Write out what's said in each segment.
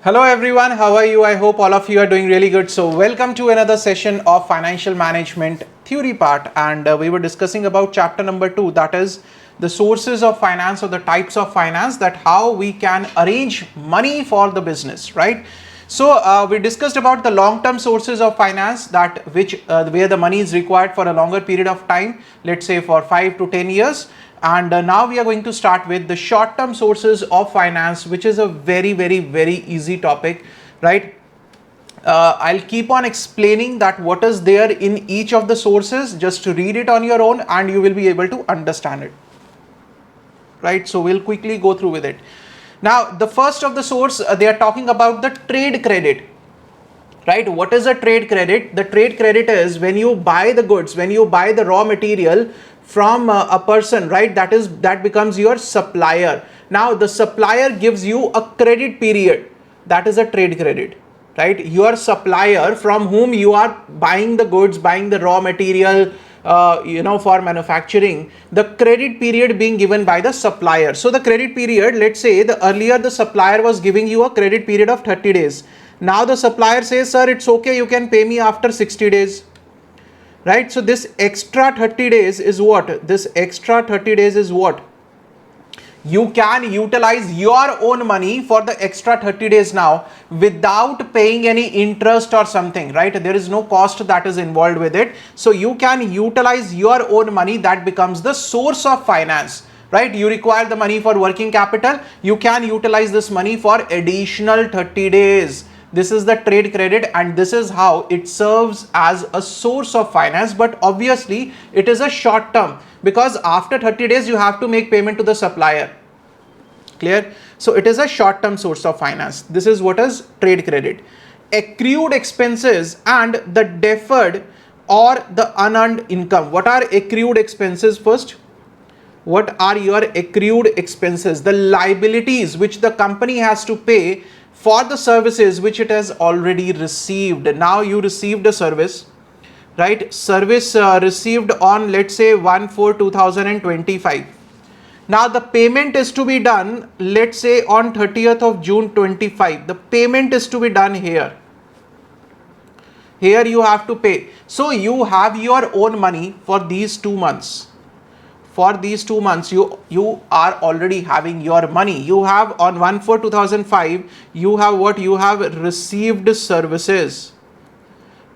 Hello everyone, how are you? I hope all of you are doing really good. So welcome to another session of financial management theory part, and we were discussing about chapter number 2, that is the sources of finance or the types of finance, that how we can arrange money for the business, right? So we discussed about the long-term sources of finance, that where the money is required for a longer period of time, let's say for 5 to 10 years. And now we are going to start with the short-term sources of finance, which is a very easy topic, right? I'll keep on explaining that what is there in each of the sources. Just to read it on your own and you will be able to understand it, right? So we'll quickly go through with it. Now, the first of the source, they are talking about the trade credit, right? What is a trade credit? The trade credit is when you buy the goods, when you buy the raw material from a person, right? That becomes your supplier. Now the supplier gives you a credit period, that is a trade credit, right? Your supplier from whom you are buying the goods, buying the raw material, for manufacturing, the credit period being given by the supplier. So the credit period, let's say earlier the supplier was giving you a credit period of 30 days. Now the supplier says, sir, it's okay, you can pay me after 60 days. Right? So this extra 30 days is what? This extra 30 days is what? You can utilize your own money for the extra 30 days now without paying any interest or something, right? There is no cost that is involved with it. So you can utilize your own money. That becomes the source of finance, right? You require the money for working capital. You can utilize this money for additional 30 days. This is the trade credit, and this is how it serves as a source of finance. But obviously it is a short term, because after 30 days you have to make payment to the supplier. Clear? So it is a short term source of finance. This is what is trade credit. Accrued expenses and the deferred or the unearned income. What are accrued expenses first? What are your accrued expenses? The liabilities which the company has to pay for the services which it has already received. Now you received a service, right? Service received on, let's say, 1/4/2025. Now the payment is to be done, let's say, on 30th of June 25. The payment is to be done here. Here you have to pay. So you have your own money for these 2 months. For these 2 months, you are already having your money. You have on 1/4/2005, you have what? You have received services,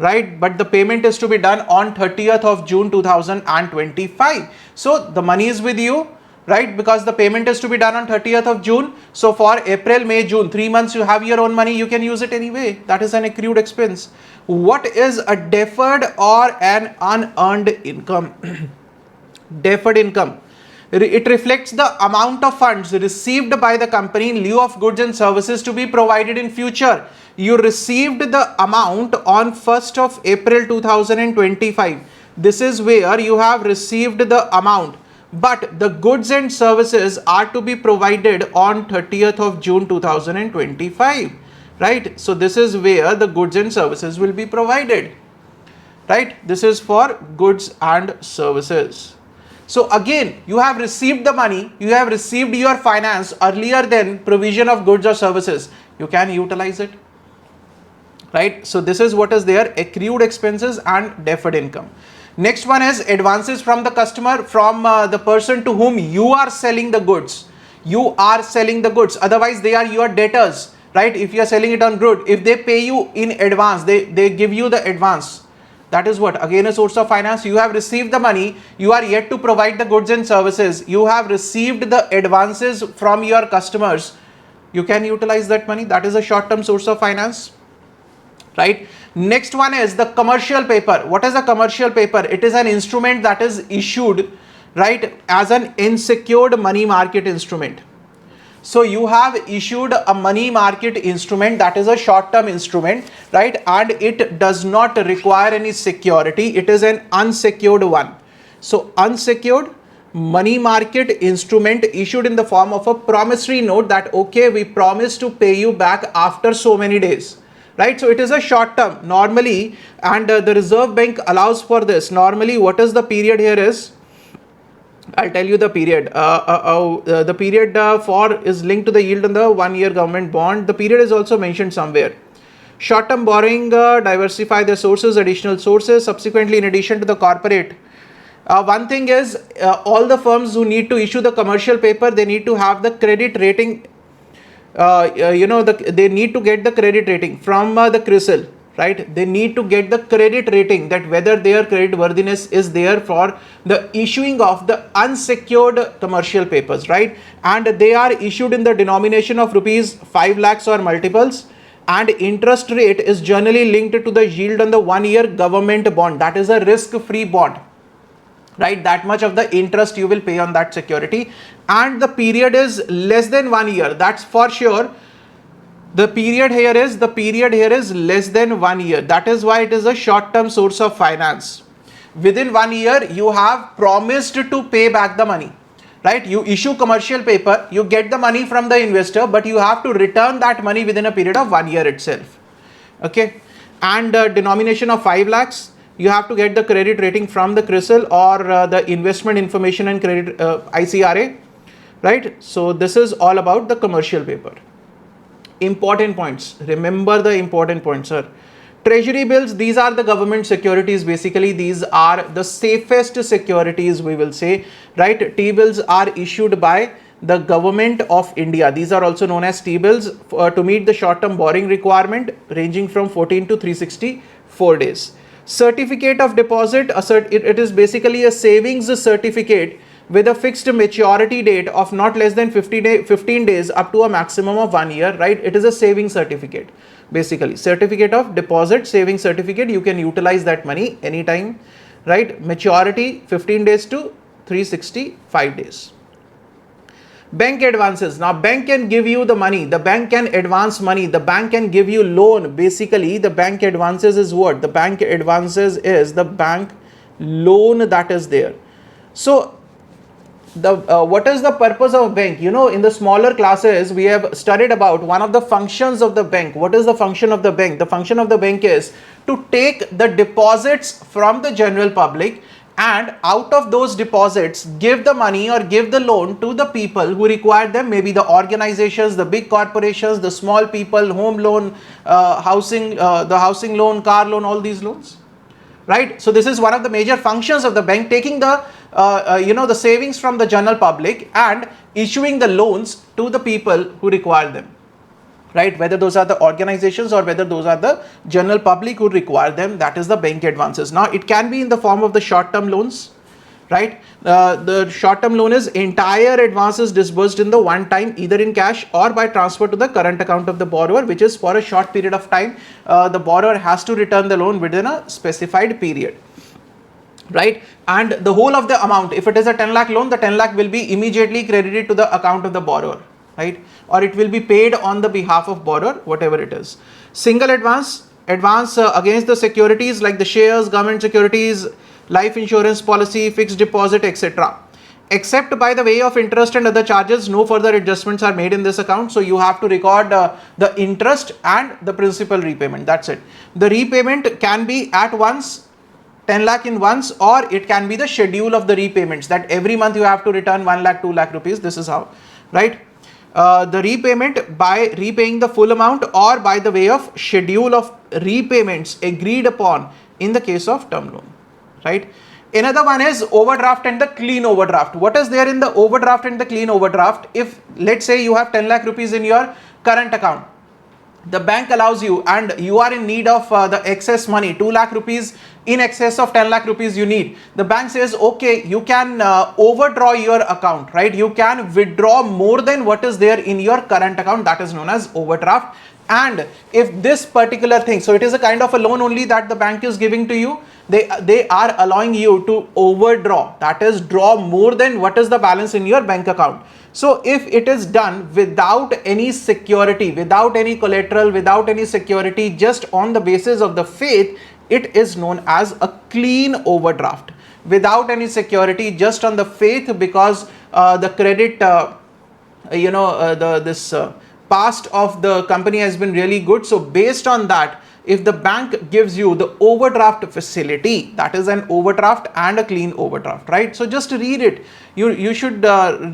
right? But the payment is to be done on 30th of June 2025. So the money is with you, right? Because the payment is to be done on 30th of June. So for April, May, June, 3 months you have your own money. You can use it anyway. That is an accrued expense. What is a deferred or an unearned income? Deferred income. It reflects the amount of funds received by the company in lieu of goods and services to be provided in future. You received the amount on 1st of April 2025. This is where you have received the amount, but the goods and services are to be provided on 30th of June 2025, right? So this is where the goods and services will be provided, right? This is for goods and services. So again, you have received the money, you have received your finance earlier than provision of goods or services. You can utilize it, right? So this is what is there, accrued expenses and deferred income. Next one is advances from the customer, from the person to whom you are selling the goods. You are selling the goods, otherwise they are your debtors, right? If you are selling it on good, if they pay you in advance, they give you the advance. That is what? Again, a source of finance. You have received the money, you are yet to provide the goods and services. You have received the advances from your customers. You can utilize that money. That is a short-term source of finance, right? Next one is the commercial paper. What is a commercial paper? It is an instrument that is issued, right, as an unsecured money market instrument. So you have issued a money market instrument, that is a short-term instrument, right? And it does not require any security. It is an unsecured one. So unsecured money market instrument issued in the form of a promissory note, that okay, we promise to pay you back after so many days, right? So it is a short term normally, and the Reserve Bank allows for this. Normally, what is the period here is, I'll tell you the period. The period for is linked to the yield on the 1 year government bond. The period is also mentioned somewhere. Short-term borrowing, diversify the sources, additional sources. Subsequently, in addition to the corporate, one thing is all the firms who need to issue the commercial paper, they need to have the credit rating. They need to get the credit rating from the CRISIL, right? They need to get the credit rating, that whether their credit worthiness is there for the issuing of the unsecured commercial papers, right? And they are issued in the denomination of rupees 5 lakhs or multiples, and interest rate is generally linked to the yield on the 1 year government bond. That is a risk-free bond, right? That much of the interest you will pay on that security, and the period is less than 1 year. That's for sure. The period here is less than 1 year. That is why it is a short-term source of finance. Within 1 year, you have promised to pay back the money, right? You issue commercial paper, you get the money from the investor, but you have to return that money within a period of 1 year itself. Okay, and denomination of 5 lakhs. You have to get the credit rating from the CRISIL or the Investment Information and Credit ICRA, right? So this is all about the commercial paper. Important points. Remember the important points, sir. Treasury bills, these are the government securities. Basically, these are the safest securities, we will say, right? T-bills are issued by the government of India. These are also known as T-bills to meet the short-term borrowing requirement ranging from 14 to 364 days. Certificate of deposit, it is basically a savings certificate with a fixed maturity date of not less than 15 days up to a maximum of 1 year, right? It is a saving certificate. Basically, certificate of deposit, saving certificate, you can utilize that money anytime, right? Maturity 15 days to 365 days. Bank advances. Now, bank can give you the money. The bank can advance money. The bank can give you loan. Basically, the bank advances is what? The bank advances is the bank loan that is there. So, what is the purpose of bank? You know, in the smaller classes, we have studied about one of the functions of the bank. What is the function of the bank? The function of the bank is to take the deposits from the general public, and out of those deposits give the money or give the loan to the people who require them, maybe the organizations, the big corporations, the small people, home loan, housing, the housing loan, car loan, all these loans, right? So this is one of the major functions of the bank, taking the the savings from the general public and issuing the loans to the people who require them, right? Whether those are the organizations or whether those are the general public who require them, that is the bank advances. Now, it can be in the form of the short-term loans, right? The short-term loan is entire advances disbursed in the one time, either in cash or by transfer to the current account of the borrower, which is for a short period of time. The borrower has to return the loan within a specified period, right? And the whole of the amount, if it is a 10 lakh loan, the 10 lakh will be immediately credited to the account of the borrower, right? Or it will be paid on the behalf of borrower, whatever it is. Single advance against the securities like the shares, government securities, life insurance policy, fixed deposit, etc. Except by the way of interest and other charges, no further adjustments are made in this account. So you have to record the interest and the principal repayment. That's it. The repayment can be at once, 10 lakh in once, or it can be the schedule of the repayments, that every month you have to return 1 lakh, 2 lakh rupees. This is how, right? The repayment by repaying the full amount or by the way of schedule of repayments agreed upon in the case of term loan, right? Another one is overdraft and the clean overdraft. What is there in the overdraft and the clean overdraft? If let's say you have 10 lakh rupees in your current account, the bank allows you and you are in need of the excess money, 2 lakh rupees in excess of 10 lakh rupees you need. The bank says, okay, you can overdraw your account, right? You can withdraw more than what is there in your current account. That is known as overdraft. And if this particular thing, so it is a kind of a loan only that the bank is giving to you, they are allowing you to overdraw, that is draw more than what is the balance in your bank account. So if it is done without any security, without any collateral, without any security, just on the basis of the faith, it is known as a clean overdraft. Without any security, just on the faith, because the credit, past of the company has been really good. So based on that, if the bank gives you the overdraft facility, that is an overdraft and a clean overdraft, right? So just read it. You should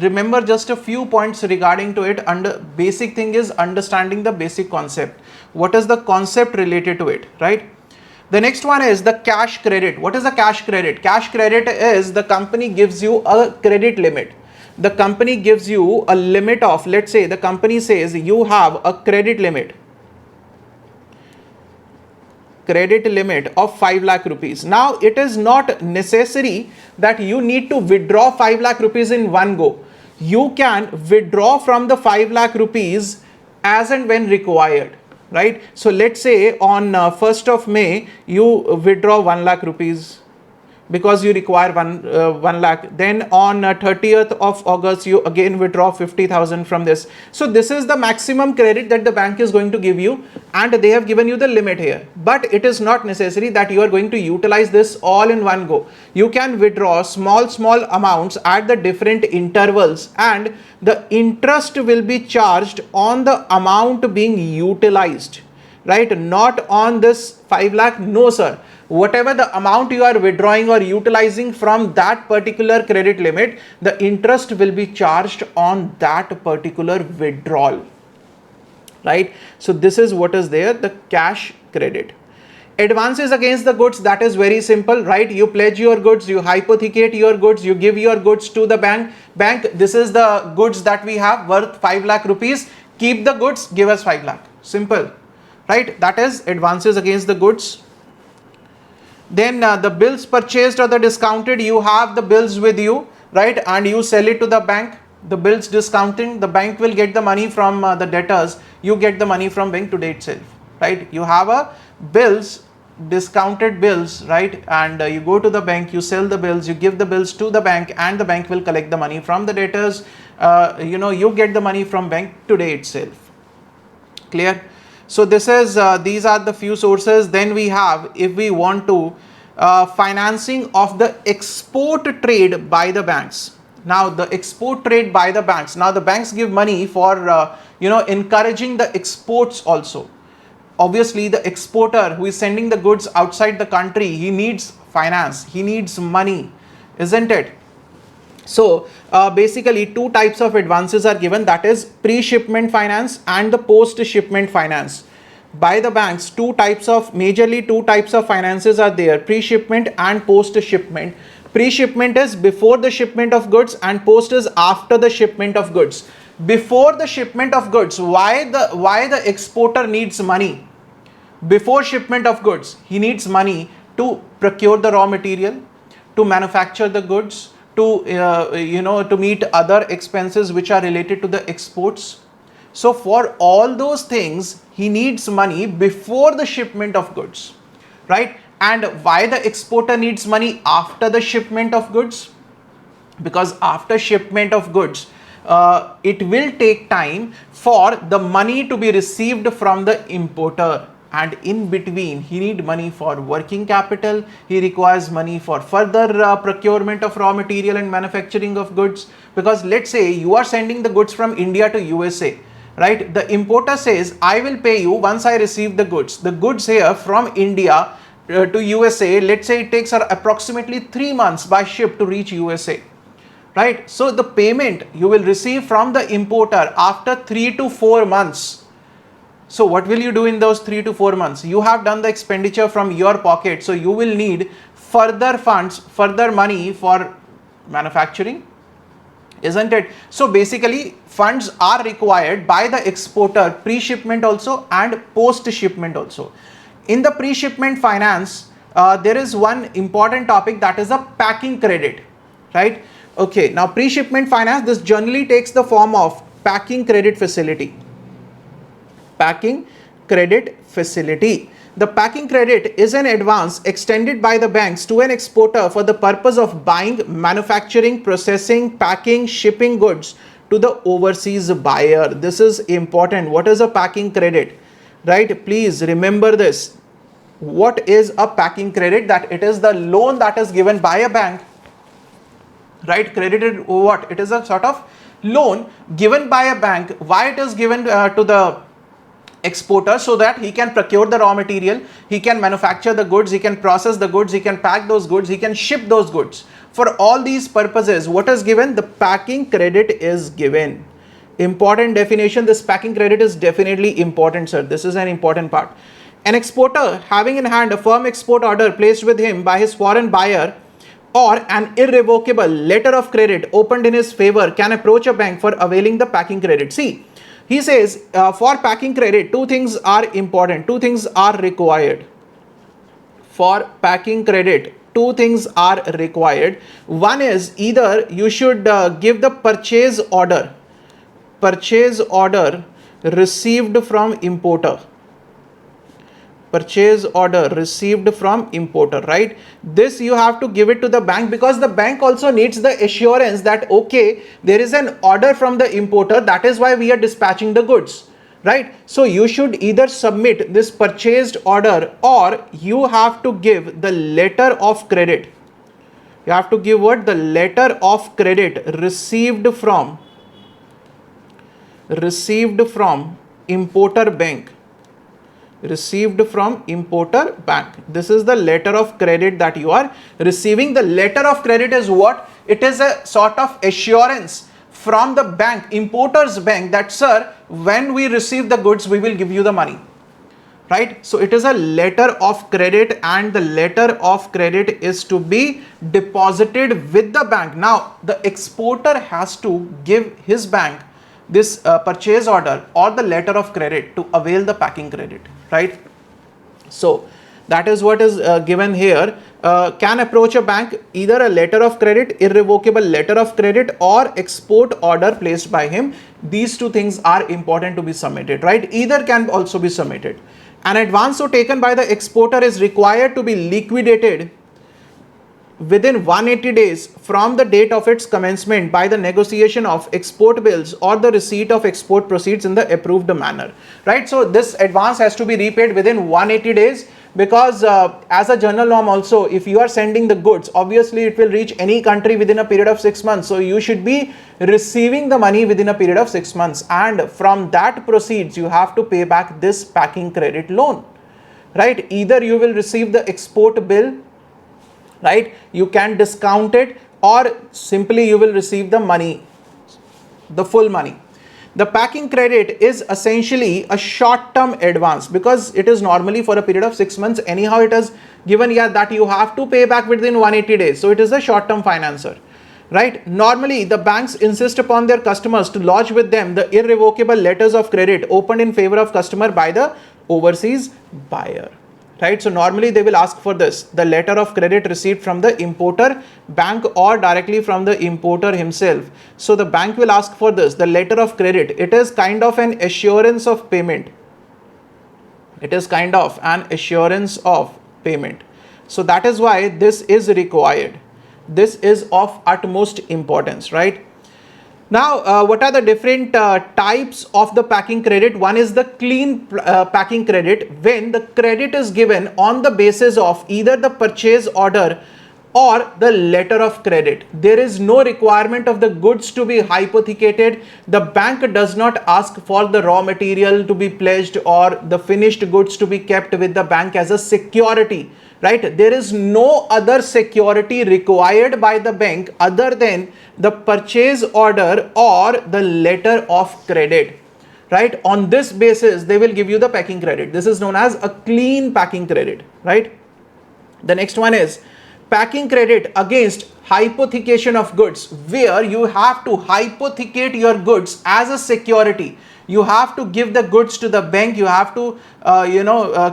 remember just a few points regarding to it. Basic thing is understanding the basic concept. What is the concept related to it, right? The next one is the cash credit. What is a cash credit? Cash credit is the company gives you a credit limit. The company gives you a limit of, let's say the company says you have a credit limit of 5 lakh rupees. Now it is not necessary that you need to withdraw 5 lakh rupees in one go. You can withdraw from the 5 lakh rupees as and when required, right? So let's say on 1st of May you withdraw 1 lakh rupees because you require 1 lakh. Then on 30th of August you again withdraw 50,000 from this. So this is the maximum credit that the bank is going to give you, and they have given you the limit here. But it is not necessary that you are going to utilize this all in one go. You can withdraw small amounts at the different intervals, and the interest will be charged on the amount being utilized, right? Not on this 5 lakh. No sir. Whatever the amount you are withdrawing or utilizing from that particular credit limit, the interest will be charged on that particular withdrawal, right? So this is what is there, the cash credit. Advances against the goods, that is very simple, right? You pledge your goods, you hypothecate your goods, you give your goods to the bank. This is the goods that we have worth 5 lakh rupees. Keep the goods, give us 5 lakh. Simple, right? That is advances against the goods. Then the bills purchased or the discounted, you have the bills with you, right? And you sell it to the bank. The bills discounting, the bank will get the money from the debtors. You get the money from bank today itself, right? You have a bills, discounted bills, right? And you go to the bank, you sell the bills, you give the bills to the bank, and the bank will collect the money from the debtors. You get the money from bank today itself. Clear? So this is these are the few sources. Then we have, if we want to, financing of the export trade by the banks. Now the export trade by the banks. Now the banks give money for encouraging the exports also. Obviously the exporter who is sending the goods outside the country, he needs finance, he needs money, isn't it? So basically two types of advances are given, that is pre-shipment finance and the post-shipment finance by the banks. Majorly two types of finances are there, pre-shipment and post-shipment. Pre-shipment is before the shipment of goods and post is after the shipment of goods. Before the shipment of goods, why the exporter needs money? Before shipment of goods, he needs money to procure the raw material, to manufacture the goods, to meet other expenses which are related to the exports. So for all those things, he needs money before the shipment of goods, right? And why the exporter needs money after the shipment of goods? Because after shipment of goods, it will take time for the money to be received from the importer. And in between, he needs money for working capital, he requires money for further procurement of raw material and manufacturing of goods. Because let's say you are sending the goods from India to USA, right? The importer says, I will pay you once I receive the goods. The goods here from India to USA, let's say it takes approximately 3 months by ship to reach USA, right? So the payment you will receive from the importer after 3 to 4 months. So what will you do in those 3 to 4 months? You have done the expenditure from your pocket, so you will need further funds, further money for manufacturing, isn't it? So basically funds are required by the exporter pre-shipment also and post-shipment also. In the pre-shipment finance, there is one important topic, that is a packing credit, right? Okay, now pre-shipment finance, this generally takes the form of packing credit facility. Packing credit facility. The packing credit is an advance extended by the banks to an exporter for the purpose of buying, manufacturing, processing, packing, shipping goods to the overseas buyer. This is important. What is a packing credit? Right? Please remember this. What is a packing credit? That it is the loan that is given by a bank, right? Credited what? It is a sort of loan given by a bank. Why it is given to the exporter? So that he can procure the raw material, he can manufacture the goods, he can process the goods, he can pack those goods, he can ship those goods. For all these purposes, what is given? The packing credit is given. Important definition. This packing credit is definitely important, sir. This is an important part. An exporter having in hand a firm export order placed with him by his foreign buyer or an irrevocable letter of credit opened in his favor can approach a bank for availing the packing credit. See, he says for packing credit, two things are important, two things are required. For packing credit, two things are required. One is either you should give the purchase order received from importer. Purchase order received from importer, right? This you have to give it to the bank, because the bank also needs the assurance that okay, there is an order from the importer, that is why we are dispatching the goods, right? So you should either submit this purchased order, or you have to give the letter of credit. You have to give what? The letter of credit received from importer bank. Received from importer bank. This is the letter of credit that you are receiving. The letter of credit is what? It is a sort of assurance from the bank, importer's bank, that sir, when we receive the goods, we will give you the money, right? So it is a letter of credit, and the letter of credit is to be deposited with the bank. Now the exporter has to give his bank this purchase order or the letter of credit to avail the packing credit, right? So that is what is given here. Can approach a bank, either a letter of credit, irrevocable letter of credit, or export order placed by him. These two things are important to be submitted, right? Either can also be submitted. An advance so taken by the exporter is required to be liquidated within 180 days from the date of its commencement by the negotiation of export bills or the receipt of export proceeds in the approved manner, right? So this advance has to be repaid within 180 days, because as a general norm also, if you are sending the goods, obviously it will reach any country within a period of 6 months. So you should be receiving the money within a period of 6 months, and from that proceeds you have to pay back this packing credit loan, right? Either you will receive the export bill, right? You can discount it, or simply you will receive the money, the full money. The packing credit is essentially a short-term advance, because it is normally for a period of 6 months. Anyhow, it is given here that you have to pay back within 180 days. So it is a short-term financer, right? Normally, the banks insist upon their customers to lodge with them the irrevocable letters of credit opened in favor of customer by the overseas buyer, right? So normally they will ask for this, the letter of credit received from the importer bank or directly from the importer himself. So the bank will ask for this, the letter of credit. It is kind of an assurance of payment. It is kind of an assurance of payment. So that is why this is required. This is of utmost importance, right? Now, what are the different types of the packing credit? One is the clean packing credit, when the credit is given on the basis of either the purchase order or the letter of credit. There is no requirement of the goods to be hypothecated. The bank does not ask for the raw material to be pledged or the finished goods to be kept with the bank as a security, right? There is no other security required by the bank other than the purchase order or the letter of credit, right? On this basis, they will give you the packing credit. This is known as a clean packing credit, right? The next one is packing credit against hypothecation of goods, where you have to hypothecate your goods as a security. You have to give the goods to the bank. You have to,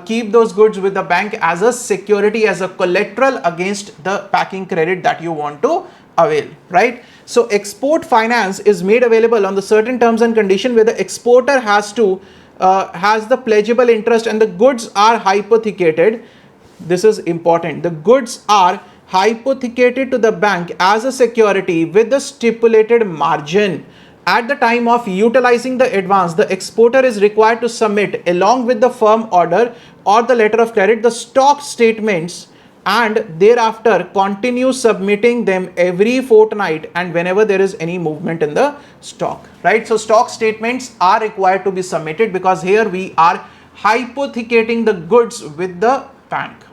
keep those goods with the bank as a security, as a collateral against the packing credit that you want to avail, right? So export finance is made available on the certain terms and condition where the exporter has the pledgeable interest and the goods are hypothecated. This is important. The goods are hypothecated to the bank as a security with the stipulated margin. At the time of utilizing the advance, the exporter is required to submit along with the firm order or the letter of credit the stock statements and thereafter continue submitting them every fortnight and whenever there is any movement in the stock, right? So stock statements are required to be submitted because here we are hypothecating the goods with the bank.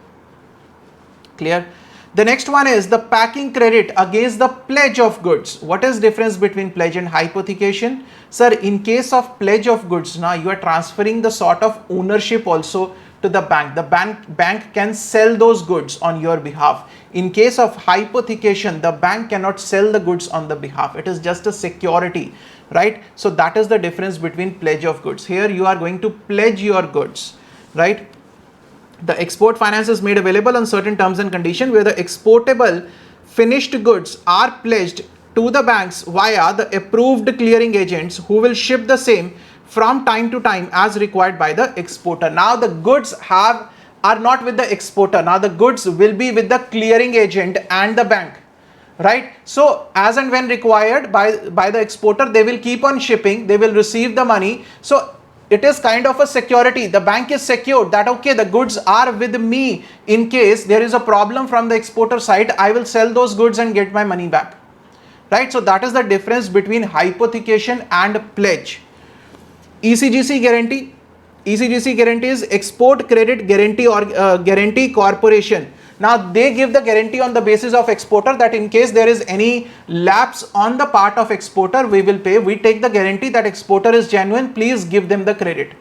Clear? The next one is the packing credit against the pledge of goods. What is difference between pledge and hypothecation? Sir, in case of pledge of goods, now you are transferring the sort of ownership also to the bank. The bank can sell those goods on your behalf. In case of hypothecation, the bank cannot sell the goods on the behalf. It is just a security, right? So that is the difference between pledge of goods. Here you are going to pledge your goods, right? The export finance is made available on certain terms and conditions where the exportable finished goods are pledged to the banks via the approved clearing agents who will ship the same from time to time as required by the exporter. Now the goods are not with the exporter. Now the goods will be with the clearing agent and the bank, right? So as and when required by the exporter, they will keep on shipping, they will receive the money. So it is kind of a security. The bank is secured that okay, the goods are with me. In case there is a problem from the exporter side, I will sell those goods and get my money back, right? So that is the difference between hypothecation and pledge. ECGC guarantee. ECGC guarantee is Export Credit Guarantee or Guarantee Corporation. Now they give the guarantee on the basis of exporter that in case there is any lapse on the part of exporter, we will pay. We take the guarantee that exporter is genuine, please give them the credit.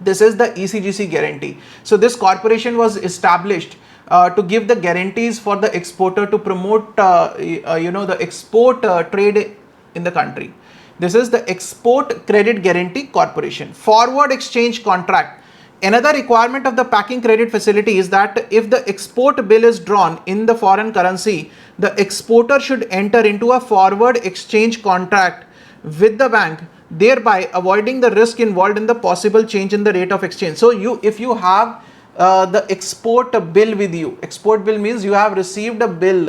This is the ECGC guarantee. So this corporation was established to give the guarantees for the exporter to promote the export trade in the country. This is the Export Credit Guarantee Corporation. Forward exchange contract. Another requirement of the packing credit facility is that if the export bill is drawn in the foreign currency, the exporter should enter into a forward exchange contract with the bank, thereby avoiding the risk involved in the possible change in the rate of exchange. So if you have the export bill with you, export bill means you have received a bill,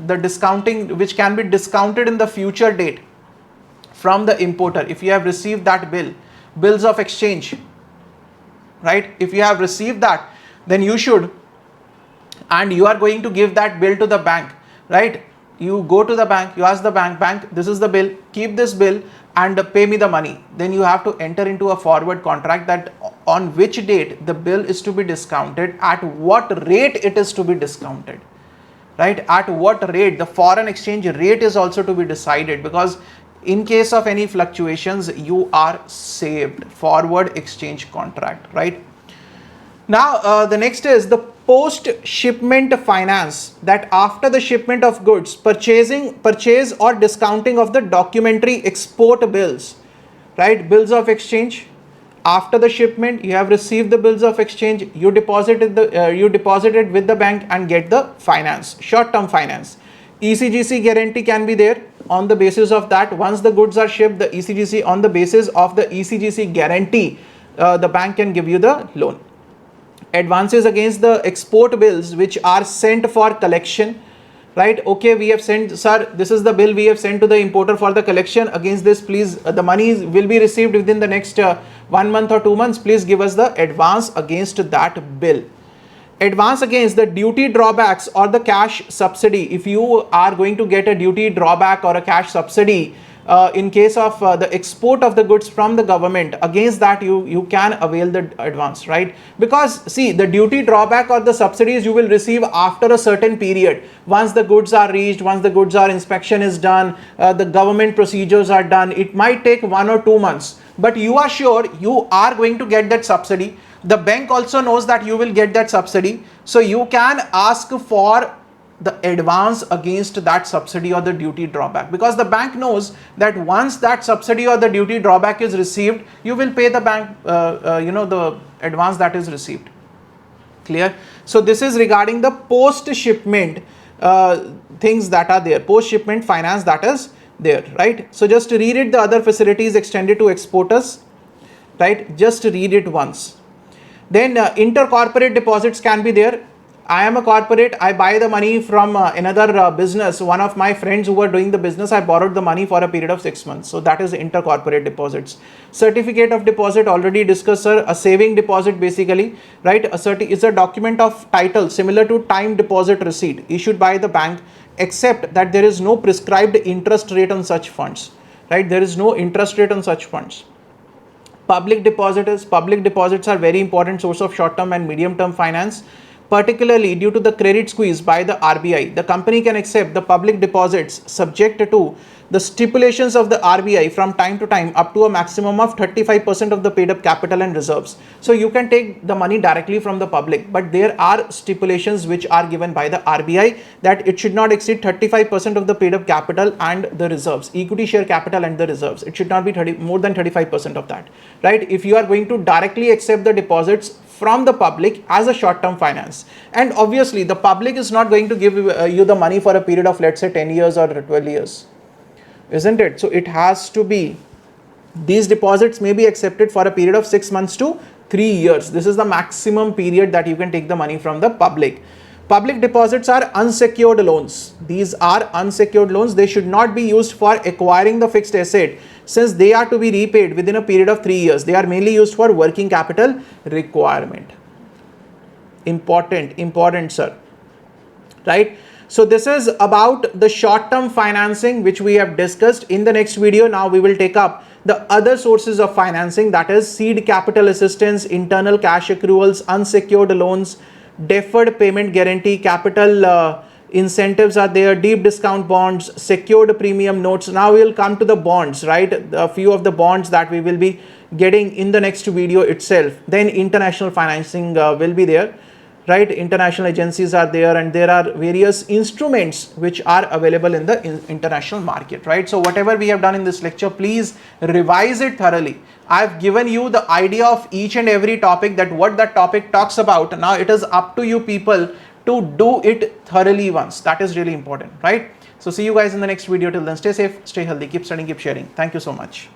the discounting which can be discounted in the future date from the importer. If you have received that bills of exchange, right? If you have received that, then you should, and you are going to give that bill to the bank, right? You go to the bank, you ask the bank, this is the bill, keep this bill and pay me the money. Then you have to enter into a forward contract that on which date the bill is to be discounted, at what rate it is to be discounted, right? At what rate, the foreign exchange rate is also to be decided, because in case of any fluctuations, you are saved. Forward exchange contract, right? Now, the next is the post-shipment finance, that after the shipment of goods, purchase or discounting of the documentary export bills, right? Bills of exchange. After the shipment, you have received the bills of exchange, you deposited with the bank and get the finance, short-term finance. ECGC guarantee can be there. On the basis of that, once the goods are shipped, the ECGC, on the basis of the ECGC guarantee, the bank can give you the loan. Advances against the export bills which are sent for collection, right? Okay, we have sent, sir, this is the bill we have sent to the importer for the collection. Against this, please, the money will be received within the next 1 month or 2 months. Please give us the advance against that bill. Advance against the duty drawbacks or the cash subsidy. If you are going to get a duty drawback or a cash subsidy in case of the export of the goods from the government, against that you can avail the advance, right? Because see, the duty drawback or the subsidies you will receive after a certain period. Once the goods are reached, once the goods are inspection is done, the government procedures are done, it might take 1 or 2 months, but you are sure you are going to get that subsidy. The bank also knows that you will get that subsidy, so you can ask for the advance against that subsidy or the duty drawback, because the bank knows that once that subsidy or the duty drawback is received, you will pay the bank the advance that is received. Clear? So this is regarding the post shipment things that are there, post shipment finance that is there, right? So just read it, the other facilities extended to exporters, right? Just read it once. Then intercorporate deposits can be there. I am a corporate, I buy the money from another business. One of my friends who were doing the business, I borrowed the money for a period of 6 months. So that is intercorporate deposits. Certificate of deposit, already discussed, sir. A saving deposit basically, right? Is a document of title similar to time deposit receipt issued by the bank, except that there is no prescribed interest rate on such funds, right? There is no interest rate on such funds. Public deposits are very important source of short-term and medium-term finance. Particularly due to the credit squeeze by the RBI, the company can accept the public deposits subject to the stipulations of the RBI from time to time up to a maximum of 35% of the paid up capital and reserves. So you can take the money directly from the public, but there are stipulations which are given by the RBI that it should not exceed 35% of the paid up capital and the reserves, equity share capital and the reserves. It should not be more than 35% of that, right? If you are going to directly accept the deposits from the public as a short-term finance, and obviously the public is not going to give you the money for a period of, let's say, 10 years or 12 years, isn't it? So it has to be, these deposits may be accepted for a period of 6 months to 3 years. This is the maximum period that you can take the money from the public. Public deposits are unsecured loans. These are unsecured loans. They should not be used for acquiring the fixed asset, since they are to be repaid within a period of 3 years. They are mainly used for working capital requirement. Important, sir. Right? So this is about the short-term financing which we have discussed. In the next video, now we will take up the other sources of financing, that is seed capital assistance, internal cash accruals, unsecured loans, deferred payment guarantee, capital incentives are there, deep discount bonds, secured premium notes. Now we will come to the bonds, right? A few of the bonds that we will be getting in the next video itself. Then international financing will be there, right? International agencies are there, and there are various instruments which are available in the international market, right? So whatever we have done in this lecture, please revise it thoroughly. I've given you the idea of each and every topic, that what that topic talks about. Now it is up to you people to do it thoroughly once. That is really important, right? So see you guys in the next video. Till then, stay safe, stay healthy, keep studying, keep sharing. Thank you so much.